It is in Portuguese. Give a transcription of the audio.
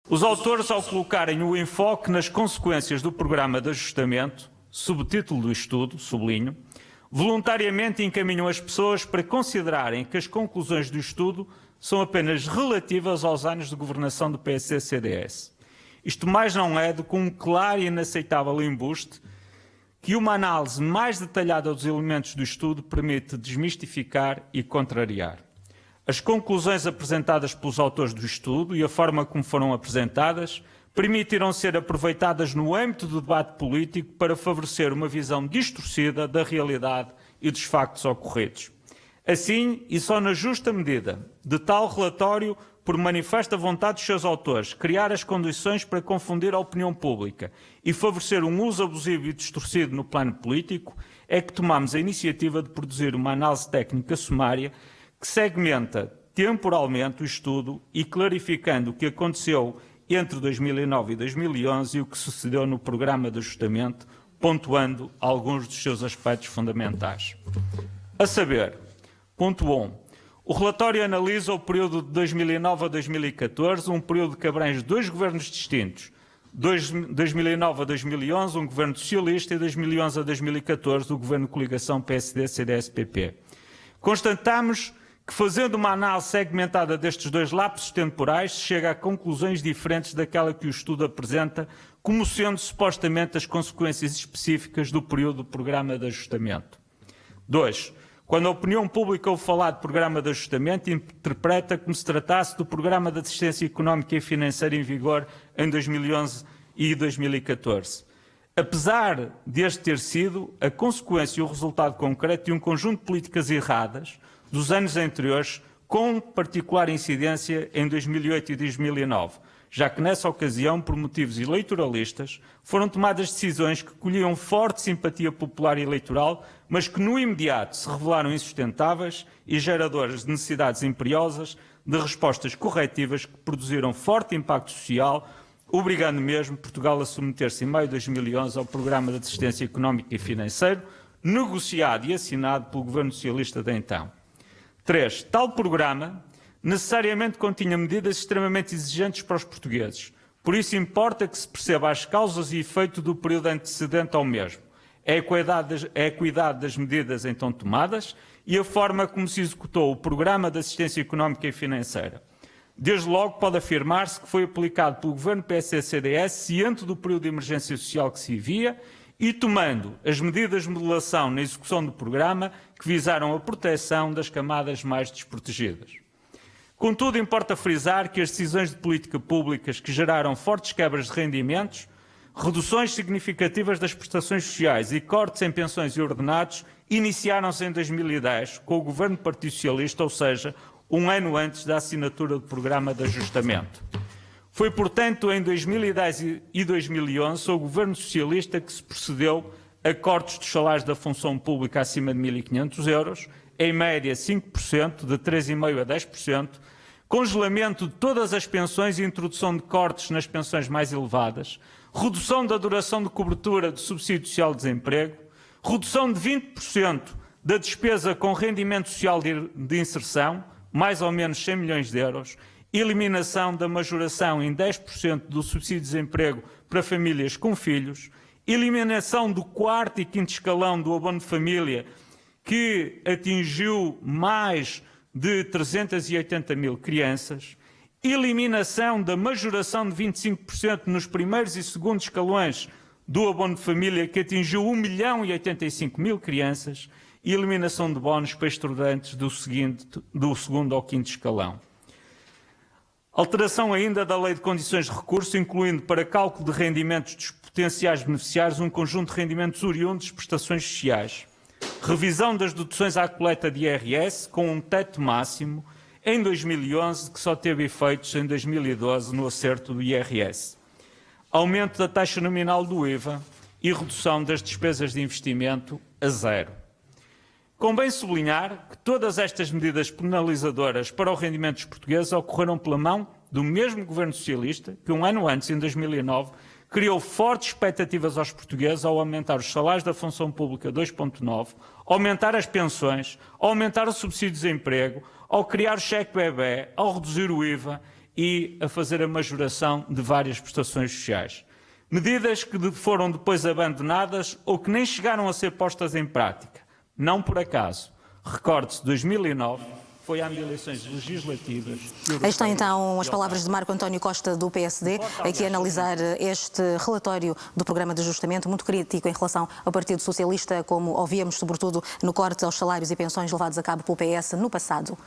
Os autores, ao colocarem o enfoque nas consequências do programa de ajustamento, subtítulo do estudo, sublinho, voluntariamente encaminham as pessoas para considerarem que as conclusões do estudo são apenas relativas aos anos de governação do PSD-CDS. Isto mais não é do que um claro e inaceitável embuste que uma análise mais detalhada dos elementos do estudo permite desmistificar e contrariar. As conclusões apresentadas pelos autores do estudo e a forma como foram apresentadas permitiram ser aproveitadas no âmbito do debate político para favorecer uma visão distorcida da realidade e dos factos ocorridos. Assim, e só na justa medida de tal relatório, por manifesta vontade dos seus autores, criar as condições para confundir a opinião pública e favorecer um uso abusivo e distorcido no plano político, é que tomamos a iniciativa de produzir uma análise técnica sumária que segmenta temporalmente o estudo e clarificando o que aconteceu entre 2009 e 2011 e o que sucedeu no programa de ajustamento, pontuando alguns dos seus aspectos fundamentais. A saber, ponto 1. O relatório analisa o período de 2009 a 2014, um período que abrange dois governos distintos. 2009 a 2011, um governo socialista, e 2011 a 2014, o governo de coligação PSD-CDS-PP. Constatamos que, fazendo uma análise segmentada destes dois lapsos temporais, se chega a conclusões diferentes daquela que o estudo apresenta, como sendo supostamente as consequências específicas do período do programa de ajustamento. 2. Quando a opinião pública ouve falar de programa de ajustamento, interpreta como se tratasse do programa de assistência económica e financeira em vigor em 2011 e 2014. Apesar deste ter sido a consequência e o resultado concreto de um conjunto de políticas erradas dos anos anteriores, com particular incidência em 2008 e 2009, já que nessa ocasião, por motivos eletoralistas, foram tomadas decisões que colhiam forte simpatia popular e eleitoral, mas que no imediato se revelaram insustentáveis e geradoras de necessidades imperiosas de respostas corretivas que produziram forte impacto social, obrigando mesmo Portugal a submeter-se em maio de 2011 ao Programa de Assistência Económica e Financeiro, negociado e assinado pelo Governo Socialista de então. 3. Tal programa necessariamente continha medidas extremamente exigentes para os portugueses. Por isso importa que se perceba as causas e efeito do período antecedente ao mesmo, a equidade das medidas então tomadas e a forma como se executou o Programa de Assistência Económica e Financeira. Desde logo pode afirmar-se que foi aplicado pelo Governo PSD-CDS ciente do período de emergência social que se vivia e tomando as medidas de modelação na execução do programa que visaram a proteção das camadas mais desprotegidas. Contudo, importa frisar que as decisões de política públicas que geraram fortes quebras de rendimentos, reduções significativas das prestações sociais e cortes em pensões e ordenados iniciaram-se em 2010 com o Governo do Partido Socialista, ou seja, um ano antes da assinatura do Programa de Ajustamento. Foi, portanto, em 2010 e 2011, sob o Governo Socialista, que se procedeu a cortes dos salários da função pública acima de 1.500 euros, em média 5%, de 3,5% a 10%, congelamento de todas as pensões e introdução de cortes nas pensões mais elevadas, redução da duração de cobertura do subsídio social de desemprego, redução de 20% da despesa com rendimento social de inserção, mais ou menos 100 milhões de euros, eliminação da majoração em 10% do subsídio de desemprego para famílias com filhos, eliminação do quarto e quinto escalão do abono de família, que atingiu mais de 380 mil crianças, eliminação da majoração de 25% nos primeiros e segundos escalões do abono de família, que atingiu 1.085.000 crianças, e eliminação de bónus para estudantes do segundo ao quinto escalão. Alteração ainda da Lei de Condições de Recurso, incluindo para cálculo de rendimentos dos potenciais beneficiários um conjunto de rendimentos oriundos de prestações sociais. Revisão das deduções à coleta de IRS com um teto máximo em 2011 que só teve efeitos em 2012 no acerto do IRS. Aumento da taxa nominal do IVA e redução das despesas de investimento a zero. Convém sublinhar que todas estas medidas penalizadoras para o rendimento dos portugueses ocorreram pela mão do mesmo Governo Socialista que, um ano antes, em 2009, criou fortes expectativas aos portugueses ao aumentar os salários da função pública 2,9, aumentar as pensões, aumentar o subsídio de desemprego, ao criar o cheque bebé, ao reduzir o IVA e a fazer a majoração de várias prestações sociais. Medidas que foram depois abandonadas ou que nem chegaram a ser postas em prática. Não por acaso. Recorde-se, 2009 foi às eleições legislativas. Aí estão então as palavras de Marco António Costa, do PSD, aqui a analisar este relatório do Programa de Ajustamento, muito crítico em relação ao Partido Socialista, como ouvíamos, sobretudo no corte aos salários e pensões levados a cabo pelo PS no passado.